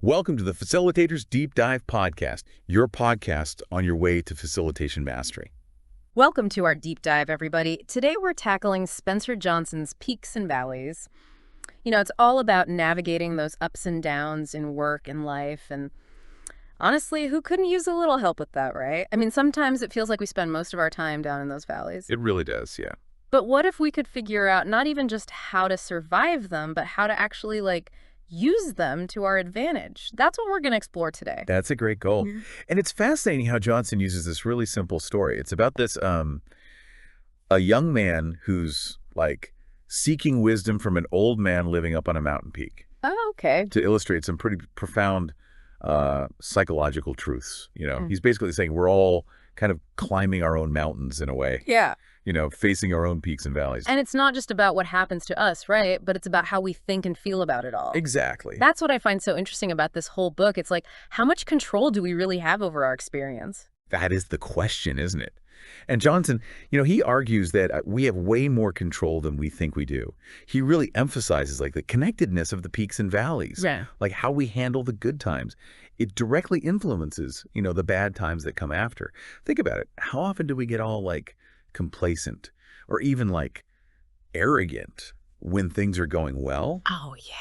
Welcome to the Facilitators Deep Dive Podcast, your podcast on your way to facilitation mastery. Welcome to our deep dive, everybody. Today we're tackling Spencer Johnson's Peaks and Valleys. You know, it's all about navigating those ups and downs in work and life, and honestly, who couldn't use a little help with that, right? I mean, sometimes it feels like we spend most of our time down in those valleys. It really does, yeah. But what if we could figure out not even just how to survive them, but how to actually, use them to our advantage? That's what we're going to explore today. That's a great goal. Yeah. And it's fascinating how Johnson uses this really simple story. It's about this, a young man who's seeking wisdom from an old man living up on a mountain peak. Oh, okay. To illustrate some pretty profound psychological truths. You know, he's basically saying we're all kind of climbing our own mountains in a way. Yeah. You know, facing our own peaks and valleys. And it's not just about what happens to us, right? But it's about how we think and feel about it all. Exactly. That's what I find so interesting about this whole book. It's like, how much control do we really have over our experience? That is the question, isn't it? And Johnson, you know, he argues that we have way more control than we think we do. He really emphasizes the connectedness of the peaks and valleys. Yeah. Like how we handle the good times. It directly influences, the bad times that come after. Think about it. How often do we get all complacent or even arrogant when things are going well? Oh, yeah.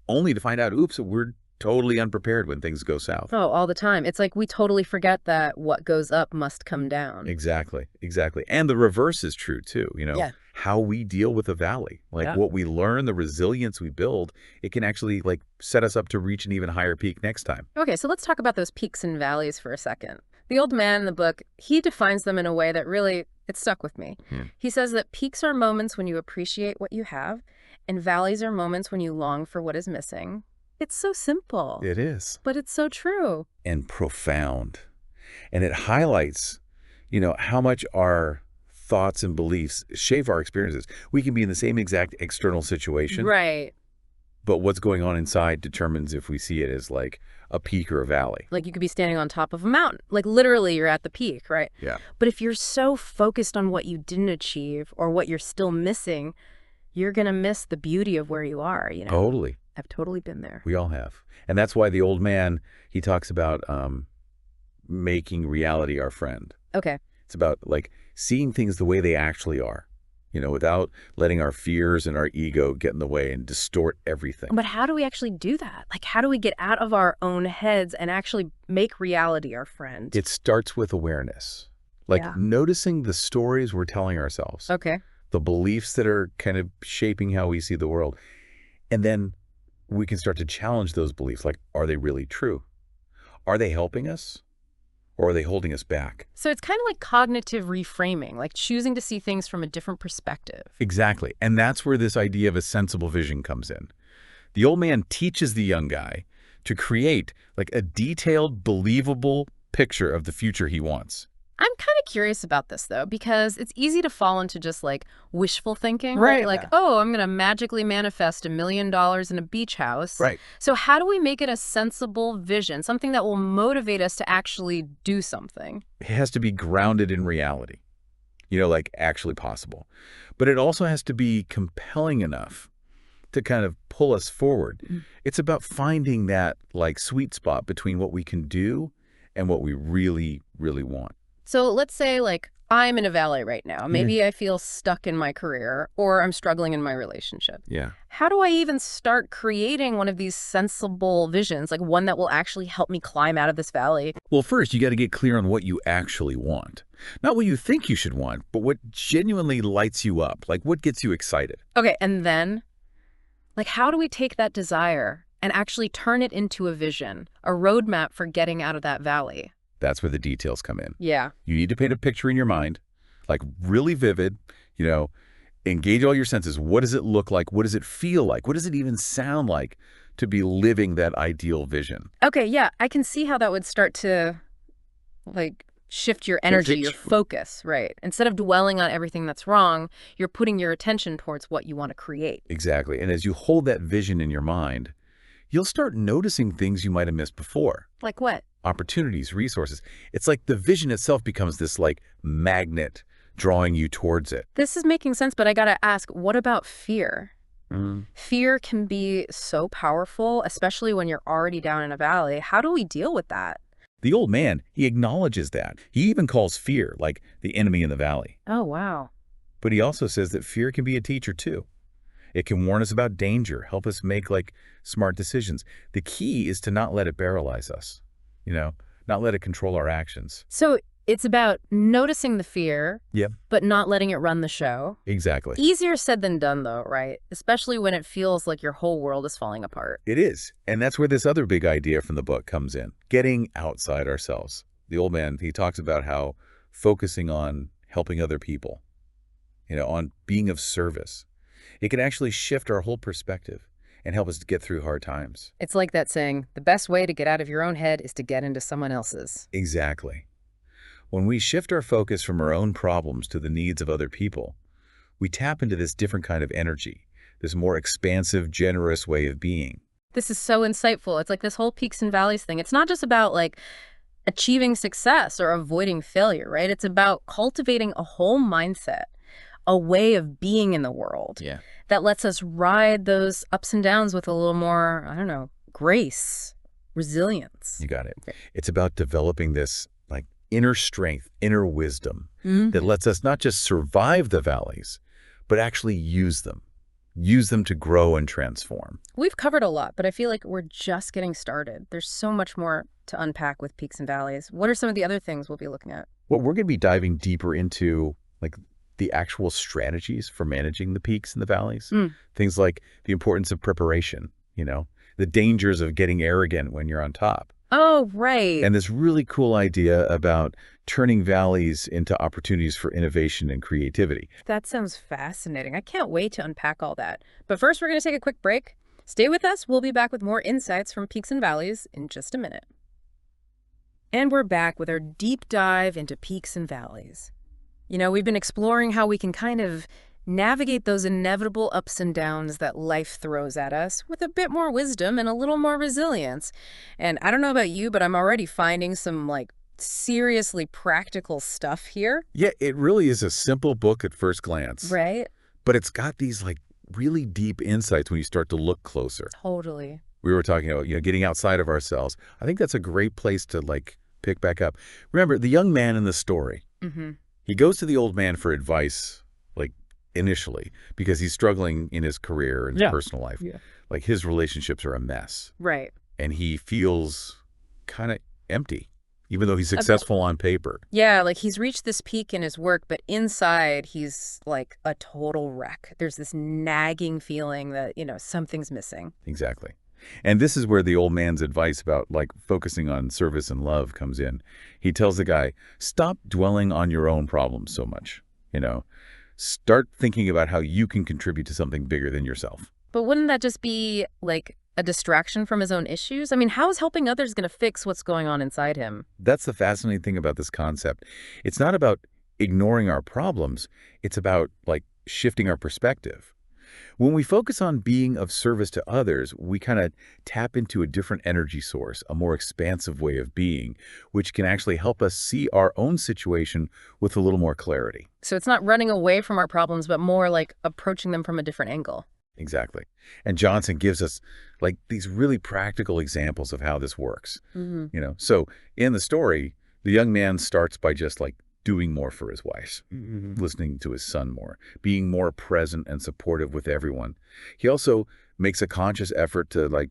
Only to find out, oops, we're totally unprepared when things go south. Oh, all the time. It's like we totally forget that what goes up must come down. Exactly. Exactly. And the reverse is true too, Yeah. how we deal with a valley, what we learn, the resilience we build, it can actually set us up to reach an even higher peak next time. Okay, so let's talk about those peaks and valleys for a second. The old man in the book, he defines them in a way that really, it stuck with me. Yeah. He says that peaks are moments when you appreciate what you have, and valleys are moments when you long for what is missing. It's so simple. It is. But it's so true. And profound. And it highlights, how much our thoughts and beliefs shape our experiences. We can be in the same exact external situation. Right. But what's going on inside determines if we see it as a peak or a valley. You could be standing on top of a mountain. Literally, you're at the peak, right? Yeah. But if you're so focused on what you didn't achieve or what you're still missing, you're going to miss the beauty of where you are, Totally. I've totally been there. We all have. And that's why the old man, he talks about making reality our friend. Okay. It's about seeing things the way they actually are, without letting our fears and our ego get in the way and distort everything. But how do we actually do that? How do we get out of our own heads and actually make reality our friend? It starts with awareness, noticing the stories we're telling ourselves. Okay. The beliefs that are kind of shaping how we see the world. And then we can start to challenge those beliefs. Are they really true? Are they helping us? Or are they holding us back? So it's kind of like cognitive reframing, choosing to see things from a different perspective. Exactly. And that's where this idea of a sensible vision comes in. The old man teaches the young guy to create a detailed, believable picture of the future he wants. I'm kind of curious about this, though, because it's easy to fall into just wishful thinking. Right. Oh, I'm going to magically manifest $1 million in a beach house. Right. So how do we make it a sensible vision, something that will motivate us to actually do something? It has to be grounded in reality, actually possible. But it also has to be compelling enough to kind of pull us forward. It's about finding that sweet spot between what we can do and what we really, really want. So let's say I'm in a valley right now. Maybe I feel stuck in my career or I'm struggling in my relationship. Yeah. How do I even start creating one of these sensible visions, one that will actually help me climb out of this valley? Well, first, you got to get clear on what you actually want. Not what you think you should want, but what genuinely lights you up, what gets you excited. Okay, and then, how do we take that desire and actually turn it into a vision, a roadmap for getting out of that valley? That's where the details come in. Yeah. You need to paint a picture in your mind, really vivid, engage all your senses. What does it look like? What does it feel like? What does it even sound like to be living that ideal vision? Okay, yeah. I can see how that would start to, shift your energy, your focus, right? Instead of dwelling on everything that's wrong, you're putting your attention towards what you want to create. Exactly. And as you hold that vision in your mind, you'll start noticing things you might have missed before. Like what? Opportunities, resources. It's the vision itself becomes this magnet drawing you towards it. This is making sense, but I gotta ask, what about fear? Mm. Fear can be so powerful, especially when you're already down in a valley. How do we deal with that? The old man, he acknowledges that. He even calls fear like the enemy in the valley. Oh, wow. But he also says that fear can be a teacher too. It can warn us about danger, help us make smart decisions. The key is to not let it paralyze us, not let it control our actions. So it's about noticing the fear, Yep, but not letting it run the show. exactly. Easier said than done, though, right? Especially when it feels like your whole world is falling apart. It is. And that's where this other big idea from the book comes in, getting outside ourselves. The old man, he talks about how focusing on helping other people, on being of service, it can actually shift our whole perspective and help us to get through hard times. It's like that saying, the best way to get out of your own head is to get into someone else's. Exactly. When we shift our focus from our own problems to the needs of other people, we tap into this different kind of energy, this more expansive, generous way of being. This is so insightful. It's like this whole peaks and valleys thing. It's not just about achieving success or avoiding failure, right? It's about cultivating a whole mindset, a way of being in the world Yeah. that lets us ride those ups and downs with a little more, I don't know, grace, resilience. You got it. It's about developing this inner strength, inner wisdom that lets us not just survive the valleys, but actually use them to grow and transform. We've covered a lot, but I feel like we're just getting started. There's so much more to unpack with peaks and valleys. What are some of the other things we'll be looking at? Well, we're going to be diving deeper into the actual strategies for managing the peaks and the valleys. Things like the importance of preparation, the dangers of getting arrogant when you're on top. Oh, right. And this really cool idea about turning valleys into opportunities for innovation and creativity. That sounds fascinating. I can't wait to unpack all that. But first, we're going to take a quick break. Stay with us. We'll be back with more insights from peaks and valleys in just a minute. And we're back with our deep dive into peaks and valleys. We've been exploring how we can kind of navigate those inevitable ups and downs that life throws at us with a bit more wisdom and a little more resilience. And I don't know about you, but I'm already finding some seriously practical stuff here. Yeah, it really is a simple book at first glance. Right? But it's got these really deep insights when you start to look closer. Totally. We were talking about, getting outside of ourselves. I think that's a great place to pick back up. Remember, the young man in the story, he goes to the old man for advice, initially, because he's struggling in his career and his personal life. Yeah. His relationships are a mess. Right. And he feels kind of empty, even though he's successful on paper. Yeah, he's reached this peak in his work, but inside he's a total wreck. There's this nagging feeling that, something's missing. Exactly. And this is where the old man's advice about focusing on service and love comes in. He tells the guy, stop dwelling on your own problems so much, Start thinking about how you can contribute to something bigger than yourself. But wouldn't that just be a distraction from his own issues? I mean, how is helping others going to fix what's going on inside him? That's the fascinating thing about this concept. It's not about ignoring our problems. It's about shifting our perspective. When we focus on being of service to others, we kind of tap into a different energy source, a more expansive way of being, which can actually help us see our own situation with a little more clarity. So it's not running away from our problems, but more approaching them from a different angle. Exactly. And Johnson gives us these really practical examples of how this works. So in the story, the young man starts by just doing more for his wife, listening to his son more, being more present and supportive with everyone. He also makes a conscious effort to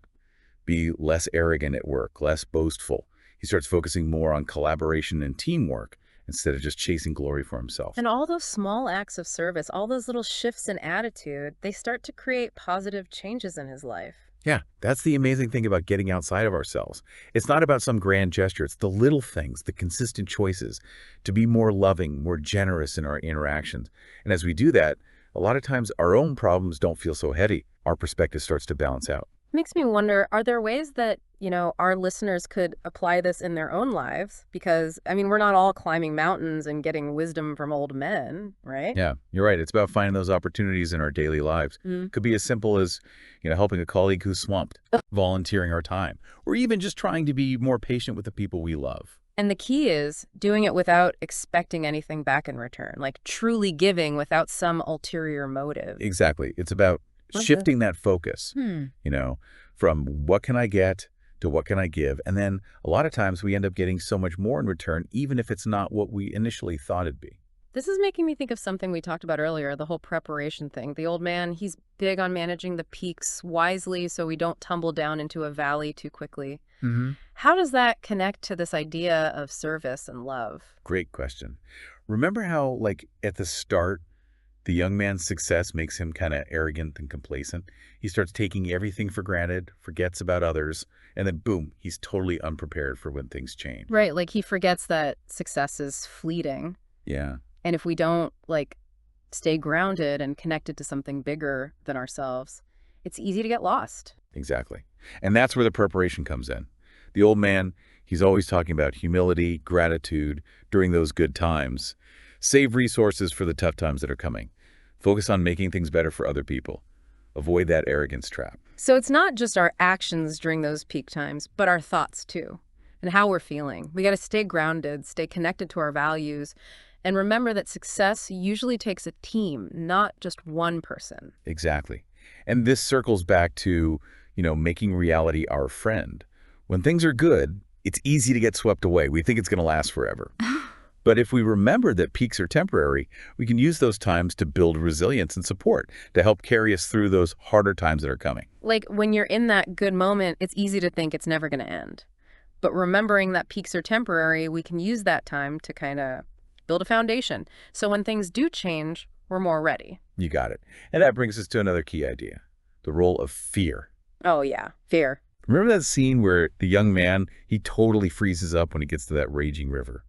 be less arrogant at work, less boastful. He starts focusing more on collaboration and teamwork instead of just chasing glory for himself. And all those small acts of service, all those little shifts in attitude, they start to create positive changes in his life. Yeah, that's the amazing thing about getting outside of ourselves. It's not about some grand gesture. It's the little things, the consistent choices to be more loving, more generous in our interactions. And as we do that, a lot of times our own problems don't feel so heavy. Our perspective starts to balance out. Makes me wonder, are there ways that, our listeners could apply this in their own lives? Because, we're not all climbing mountains and getting wisdom from old men, right? Yeah, you're right. It's about finding those opportunities in our daily lives. Could be as simple as, helping a colleague who's swamped, volunteering our time, or even just trying to be more patient with the people we love. And the key is doing it without expecting anything back in return, truly giving without some ulterior motive. Exactly. It's about shifting that focus, Hmm. from what can I get to what can I give. And then a lot of times we end up getting so much more in return, even if it's not what we initially thought it'd be. This is making me think of something we talked about earlier, the whole preparation thing. The old man, he's big on managing the peaks wisely so we don't tumble down into a valley too quickly. Hmm. How does that connect to this idea of service and love? Great question. Remember how, like, at the start, the young man's success makes him kind of arrogant and complacent? He starts taking everything for granted, forgets about others, and then boom, he's totally unprepared for when things change. Right, like he forgets that success is fleeting. Yeah, And if we don't, like, stay grounded and connected to something bigger than ourselves, it's easy to get lost. exactly. And that's where the preparation comes in. The old man, he's always talking about humility, gratitude during those good times. Save resources for the tough times that are coming. Focus on making things better for other people. Avoid that arrogance trap. So it's not just our actions during those peak times, but our thoughts too, and how we're feeling. We got to stay grounded, stay connected to our values, and remember that success usually takes a team, not just one person. Exactly. And this circles back to, making reality our friend. When things are good, it's easy to get swept away. We think it's going to last forever. But if we remember that peaks are temporary, we can use those times to build resilience and support to help carry us through those harder times that are coming. Like when you're in that good moment, it's easy to think it's never going to end. But remembering that peaks are temporary, we can use that time to kind of build a foundation. So when things do change, we're more ready. You got it. And that brings us to another key idea, the role of fear. Oh, yeah. Fear. Remember that scene where the young man, he totally freezes up when he gets to that raging river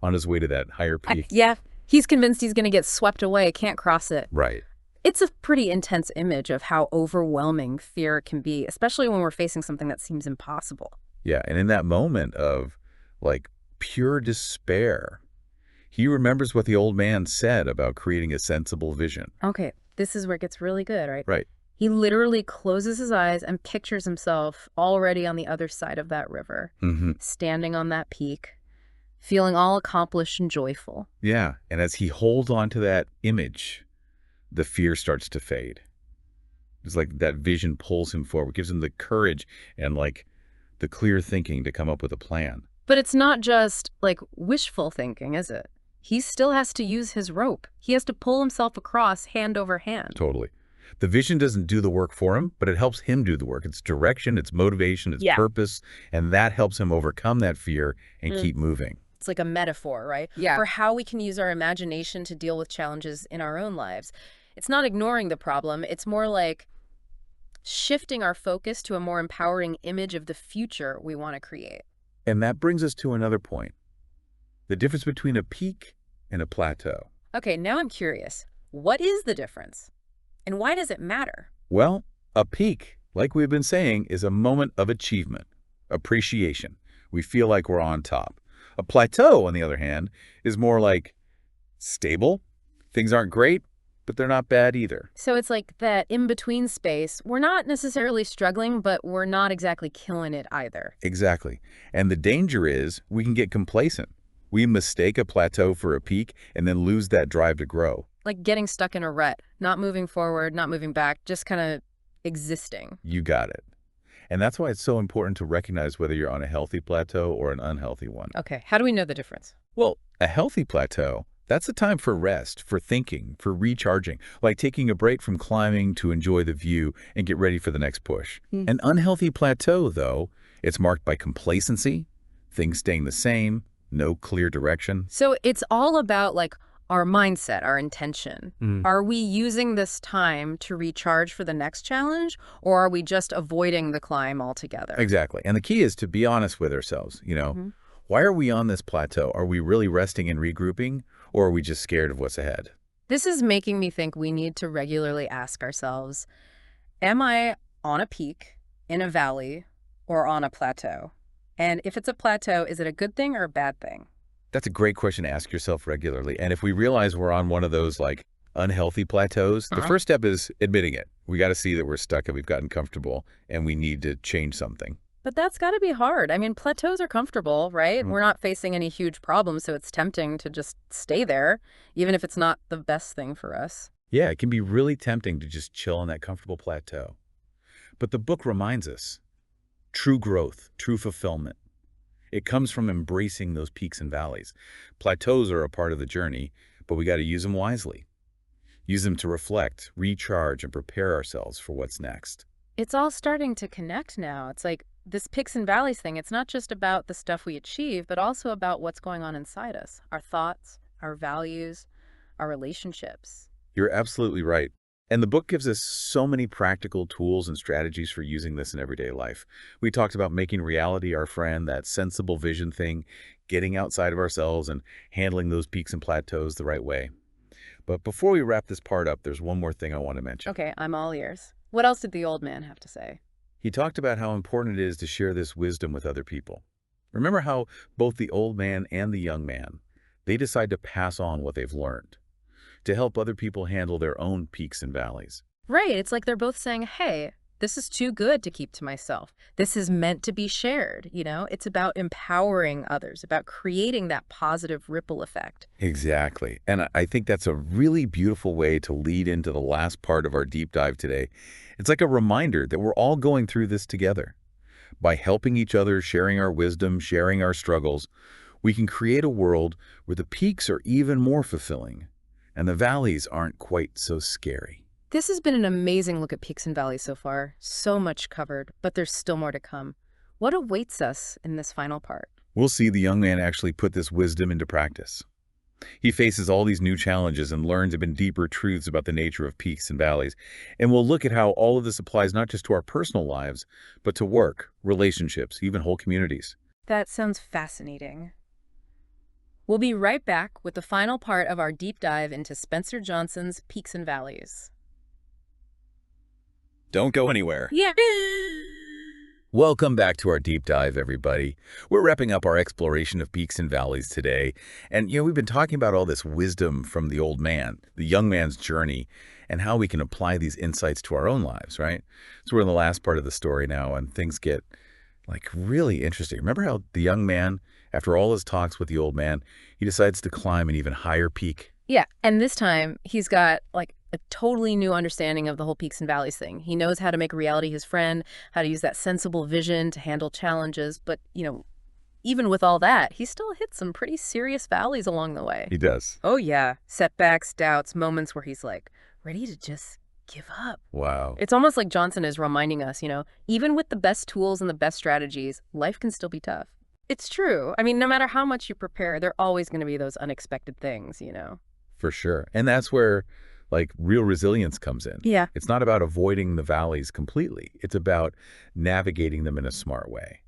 on his way to that higher peak? Yeah. He's convinced he's going to get swept away, can't cross it. Right. It's a pretty intense image of how overwhelming fear can be, especially when we're facing something that seems impossible. Yeah. And in that moment of like pure despair, he remembers what the old man said about creating a sensible vision. Okay, this is where it gets really good, right? Right. He literally closes his eyes and pictures himself already on the other side of that river, standing on that peak, feeling all accomplished and joyful. Yeah. And as he holds on to that image, the fear starts to fade. It's like that vision pulls him forward, gives him the courage and like the clear thinking to come up with a plan. But it's not just like wishful thinking, is it? He still has to use his rope. He has to pull himself across hand over hand. Totally. The vision doesn't do the work for him, but it helps him do the work. It's direction, it's motivation, it's purpose, and that helps him overcome that fear and keep moving. It's like a metaphor, right? Yeah. For how we can use our imagination to deal with challenges in our own lives. It's not ignoring the problem. It's more like shifting our focus to a more empowering image of the future we want to create. And that brings us to another point. The difference between a peak and a plateau. Okay, now I'm curious. What is the difference? And why does it matter? Well, a peak, like we've been saying, is a moment of achievement, appreciation. We feel like we're on top. A plateau, on the other hand, is more like stable. Things aren't great, but they're not bad either. So it's like that in-between space. We're not necessarily struggling, but we're not exactly killing it either. Exactly. And the danger is we can get complacent. We mistake a plateau for a peak and then lose that drive to grow. Like getting stuck in a rut, not moving forward, not moving back, just kind of existing. You got it. And that's why it's so important to recognize whether you're on a healthy plateau or an unhealthy one. Okay, how do we know the difference? Well, a healthy plateau, that's a time for rest, for thinking, for recharging, like taking a break from climbing to enjoy the view and get ready for the next push. An unhealthy plateau, though, it's marked by complacency, things staying the same, no clear direction. So it's all about like our mindset, our intention. Are we using this time to recharge for the next challenge, or are we just avoiding the climb altogether? Exactly. And the key is to be honest with ourselves. Why are we on this plateau? Are we really resting and regrouping, or are we just scared of what's ahead? This is making me think we need to regularly ask ourselves, am I on a peak, in a valley, or on a plateau? And if it's a plateau, is it a good thing or a bad thing? That's a great question to ask yourself regularly. And if we realize we're on one of those like unhealthy plateaus, the first step is admitting it. We got to see that we're stuck and we've gotten comfortable and we need to change something. But that's got to be hard. I mean, plateaus are comfortable, right? We're not facing any huge problems, so it's tempting to just stay there, even if it's not the best thing for us. Yeah, it can be really tempting to just chill on that comfortable plateau. But the book reminds us, true growth, true fulfillment, it comes from embracing those peaks and valleys. Plateaus are a part of the journey, but we got to use them wisely. Use them to reflect, recharge, and prepare ourselves for what's next. It's all starting to connect now. It's like this peaks and valleys thing. It's not just about the stuff we achieve, but also about what's going on inside us, our thoughts, our values, our relationships. You're absolutely right. And the book gives us so many practical tools and strategies for using this in everyday life. We talked about making reality our friend, that sensible vision thing, getting outside of ourselves and handling those peaks and plateaus the right way. But before we wrap this part up, there's one more thing I want to mention. Okay, I'm all ears. What else did the old man have to say? He talked about how important it is to share this wisdom with other people. Remember how both the old man and the young man, they decide to pass on what they've learned, to help other people handle their own peaks and valleys. Right, it's like they're both saying, hey, this is too good to keep to myself. This is meant to be shared, you know? It's about empowering others, about creating that positive ripple effect. Exactly. And I think that's a really beautiful way to lead into the last part of our deep dive today. It's like a reminder that we're all going through this together. By helping each other, sharing our wisdom, sharing our struggles, we can create a world where the peaks are even more fulfilling and the valleys aren't quite so scary. This has been an amazing look at peaks and valleys so far. So much covered, but there's still more to come. What awaits us in this final part? We'll see the young man actually put this wisdom into practice. He faces all these new challenges and learns even deeper truths about the nature of peaks and valleys. And we'll look at how all of this applies not just to our personal lives, but to work, relationships, even whole communities. That sounds fascinating. We'll be right back with the final part of our deep dive into Spencer Johnson's Peaks and Valleys. Don't go anywhere. Yeah. Welcome back to our deep dive, everybody. We're wrapping up our exploration of peaks and valleys today. And, we've been talking about all this wisdom from the old man, the young man's journey, and how we can apply these insights to our own lives, right? So we're in the last part of the story now, and things get, really interesting. Remember how the young man, after all his talks with the old man, he decides to climb an even higher peak? Yeah, and this time he's got a totally new understanding of the whole peaks and valleys thing. He knows how to make reality his friend, how to use that sensible vision to handle challenges. But, even with all that, he still hits some pretty serious valleys along the way. He does. Oh, yeah. Setbacks, doubts, moments where he's ready to just give up. Wow. It's almost like Johnson is reminding us, even with the best tools and the best strategies, life can still be tough. It's true. I mean, no matter how much you prepare, there are always going to be those unexpected things, For sure. And that's where real resilience comes in. Yeah. It's not about avoiding the valleys completely. It's about navigating them in a smart way,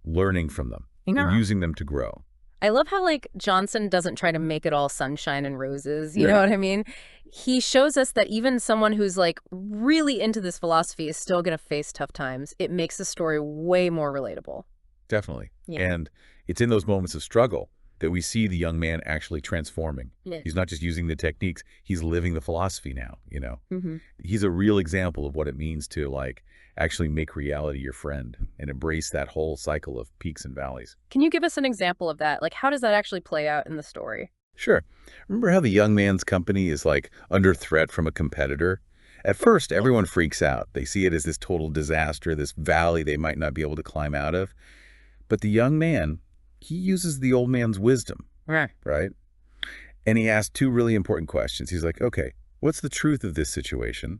learning from them, and using them to grow. I love how Johnson doesn't try to make it all sunshine and roses. You know what I mean? He shows us that even someone who's really into this philosophy is still going to face tough times. It makes the story way more relatable. Definitely. Yeah. And it's in those moments of struggle that we see the young man actually transforming. Yeah. He's not just using the techniques, he's living the philosophy now, Mm-hmm. He's a real example of what it means to actually make reality your friend and embrace that whole cycle of peaks and valleys. Can you give us an example of that? How does that actually play out in the story? Sure. Remember how the young man's company is under threat from a competitor? At first, everyone freaks out. They see it as this total disaster, this valley they might not be able to climb out of. But the young man, he uses the old man's wisdom, right? And he asks two really important questions. He's like, okay, what's the truth of this situation?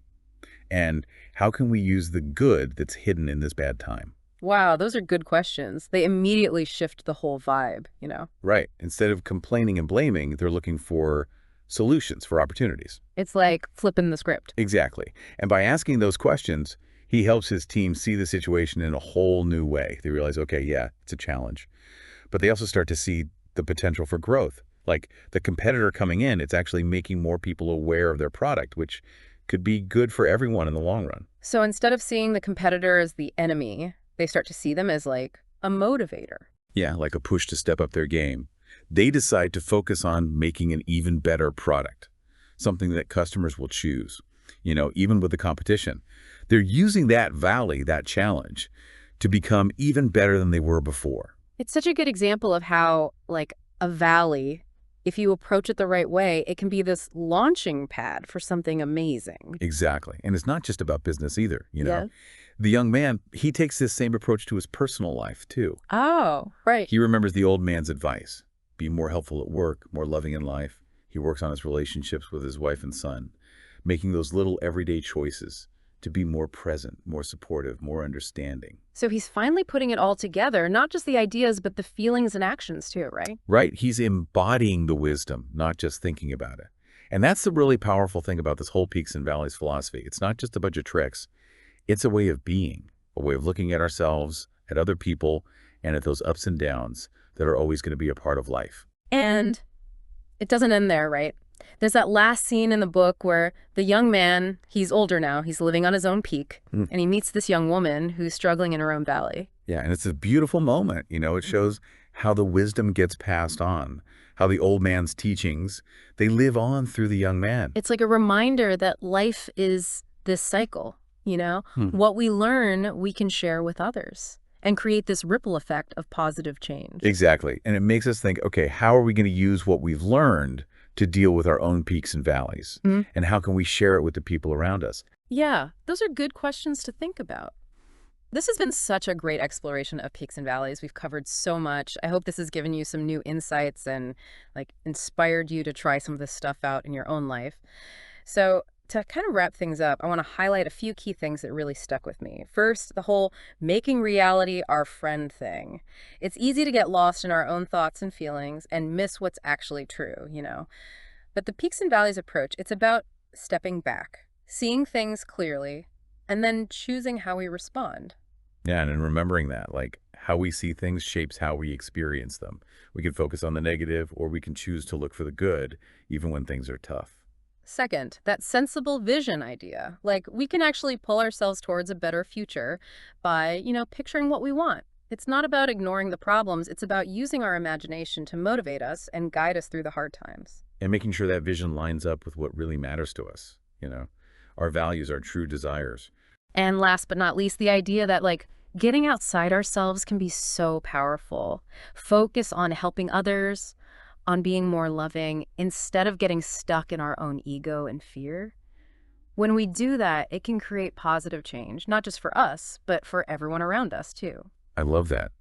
And how can we use the good that's hidden in this bad time? Wow, those are good questions. They immediately shift the whole vibe, Right. Instead of complaining and blaming, they're looking for solutions, for opportunities. It's like flipping the script. Exactly. And by asking those questions, he helps his team see the situation in a whole new way. They realize, okay, yeah, it's a challenge. But they also start to see the potential for growth. The competitor coming in, it's actually making more people aware of their product, which could be good for everyone in the long run. So instead of seeing the competitor as the enemy, they start to see them as a motivator. Yeah, like a push to step up their game. They decide to focus on making an even better product, something that customers will choose, even with the competition. They're using that valley, that challenge, to become even better than they were before. It's such a good example of how, a valley if you approach it the right way, it can be this launching pad for something amazing. Exactly. And it's not just about business either, you know. Yeah. The young man, he takes this same approach to his personal life, too. Oh, right. He remembers the old man's advice: be more helpful at work, more loving in life. He works on his relationships with his wife and son, making those little everyday choices to be more present, more supportive, more understanding. So he's finally putting it all together, not just the ideas, but the feelings and actions too, right? Right. He's embodying the wisdom, not just thinking about it. And that's the really powerful thing about this whole peaks and valleys philosophy. It's not just a bunch of tricks. It's a way of being, a way of looking at ourselves, at other people, and at those ups and downs that are always going to be a part of life. And it doesn't end there, right? There's that last scene in the book where the young man, he's older now, he's living on his own peak, and he meets this young woman who's struggling in her own valley. Yeah, and it's a beautiful moment. You know, it shows how the wisdom gets passed on, how the old man's teachings, they live on through the young man. It's like a reminder that life is this cycle, you know? What we learn, we can share with others and create this ripple effect of positive change. Exactly. And it makes us think, okay, how are we going to use what we've learned to deal with our own peaks and valleys? And how can we share it with the people around us? Yeah, those are good questions to think about. This has been such a great exploration of peaks and valleys. We've covered so much. I hope this has given you some new insights and inspired you to try some of this stuff out in your own life. So to kind of wrap things up, I want to highlight a few key things that really stuck with me. First, the whole making reality our friend thing. It's easy to get lost in our own thoughts and feelings and miss what's actually true, you know. But the peaks and valleys approach, it's about stepping back, seeing things clearly, and then choosing how we respond. Yeah, and in remembering that, like, how we see things shapes how we experience them. We can focus on the negative, or we can choose to look for the good, even when things are tough. Second, that sensible vision idea. Like, we can actually pull ourselves towards a better future by, picturing what we want. It's not about ignoring the problems. It's about using our imagination to motivate us and guide us through the hard times. And making sure that vision lines up with what really matters to us, you know, our values, our true desires. And last but not least, the idea that, getting outside ourselves can be so powerful. Focus on helping others, on being more loving, instead of getting stuck in our own ego and fear. When we do that, it can create positive change, not just for us, but for everyone around us, too. I love that.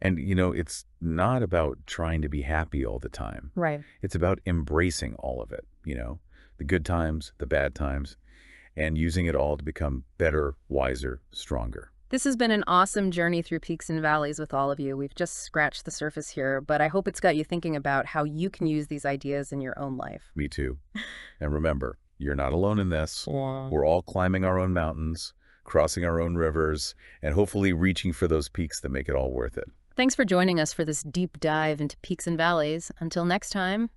And, it's not about trying to be happy all the time. Right. It's about embracing all of it, the good times, the bad times, and using it all to become better, wiser, stronger. This has been an awesome journey through peaks and valleys with all of you. We've just scratched the surface here, but I hope it's got you thinking about how you can use these ideas in your own life. Me too. And remember, you're not alone in this. Yeah. We're all climbing our own mountains, crossing our own rivers, and hopefully reaching for those peaks that make it all worth it. Thanks for joining us for this deep dive into peaks and valleys. Until next time,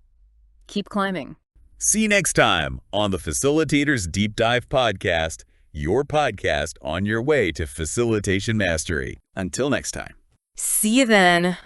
keep climbing. See you next time on the Facilitators Deep Dive Podcast, your podcast on your way to facilitation mastery. Until next time. See you then.